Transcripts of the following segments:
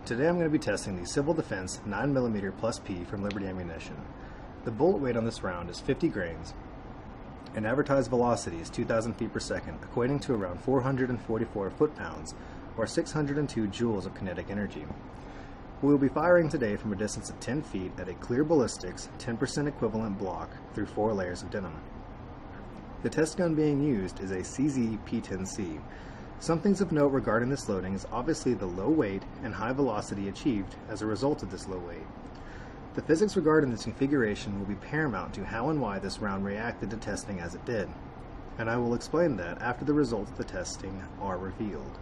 Today I'm going to be testing the Civil Defense 9mm+p from Liberty Ammunition. The bullet weight on this round is 50 grains, and advertised velocity is 2,000 feet per second, equating to around 444 foot-pounds, or 602 joules of kinetic energy. We will be firing today from a distance of 10 feet at a clear ballistics 10% equivalent block through 4 layers of denim. The test gun being used is a CZ P10C. Some things of note regarding this loading is obviously the low weight and high velocity achieved as a result of this low weight. The physics regarding this configuration will be paramount to how and why this round reacted to testing as it did, and I will explain that after the results of the testing are revealed.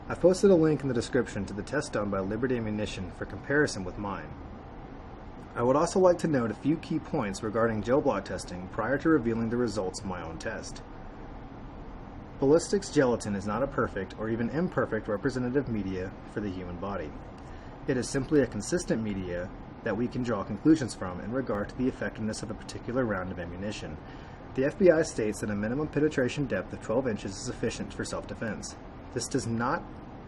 I've posted a link in the description to the test done by Liberty Ammunition for comparison with mine. I would also like to note a few key points regarding gel block testing prior to revealing the results of my own test. Ballistics gelatin is not a perfect or even imperfect representative media for the human body. It is simply a consistent media that we can draw conclusions from in regard to the effectiveness of a particular round of ammunition. The FBI states that a minimum penetration depth of 12 inches is sufficient for self-defense. This does not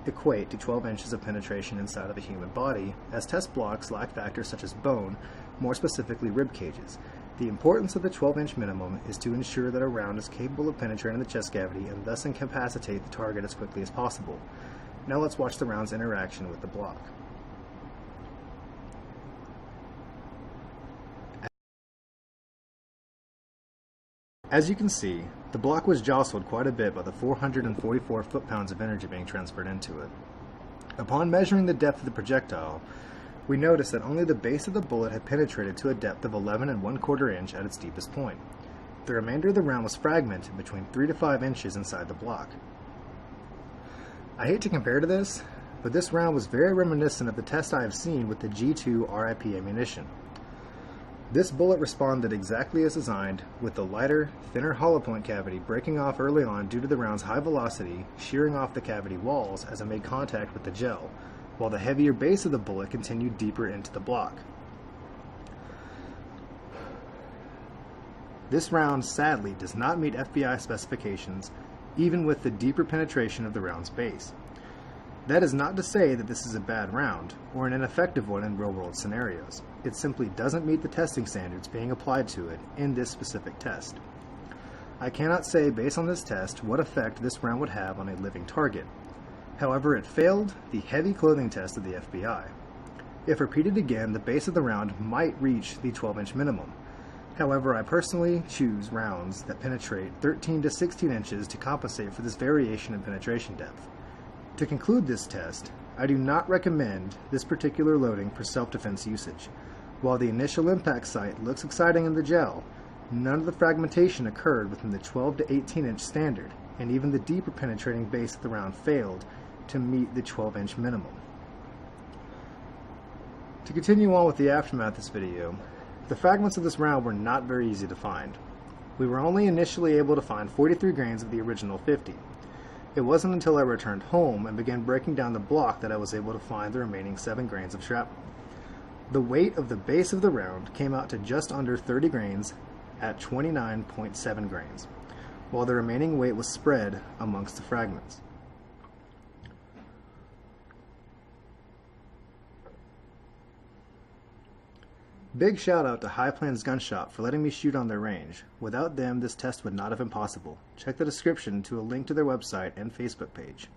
equate to 12 inches of penetration inside of a human body, as test blocks lack factors such as bone, more specifically rib cages. The importance of the 12-inch minimum is to ensure that a round is capable of penetrating the chest cavity and thus incapacitate the target as quickly as possible. Now let's watch the round's interaction with the block. As you can see, the block was jostled quite a bit by the 444 foot-pounds of energy being transferred into it. Upon measuring the depth of the projectile, we noticed that only the base of the bullet had penetrated to a depth of 11 1/4 inch at its deepest point. The remainder of the round was fragmented between 3 to 5 inches inside the block. I hate to compare to this, but this round was very reminiscent of the test I have seen with the G2 RIP ammunition. This bullet responded exactly as designed, with the lighter, thinner hollow point cavity breaking off early on due to the round's high velocity, shearing off the cavity walls as it made contact with the gel, while the heavier base of the bullet continued deeper into the block. This round sadly does not meet FBI specifications, even with the deeper penetration of the round's base. That is not to say that this is a bad round, or an ineffective one in real-world scenarios. It simply doesn't meet the testing standards being applied to it in this specific test. I cannot say based on this test what effect this round would have on a living target. However, it failed the heavy clothing test of the FBI. If repeated again, the base of the round might reach the 12-inch minimum. However, I personally choose rounds that penetrate 13 to 16 inches to compensate for this variation in penetration depth. To conclude this test, I do not recommend this particular loading for self-defense usage. While the initial impact site looks exciting in the gel, none of the fragmentation occurred within the 12 to 18 inch standard, and even the deeper penetrating base of the round failed to meet the 12-inch minimum. To continue on with the aftermath of this video, the fragments of this round were not very easy to find. We were only initially able to find 43 grains of the original 50. It wasn't until I returned home and began breaking down the block that I was able to find the remaining 7 grains of shrapnel. The weight of the base of the round came out to just under 30 grains at 29.7 grains, while the remaining weight was spread amongst the fragments. Big shout out to High Plains Gun Shop for letting me shoot on their range. Without them, this test would not have been possible. Check the description to a link to their website and Facebook page.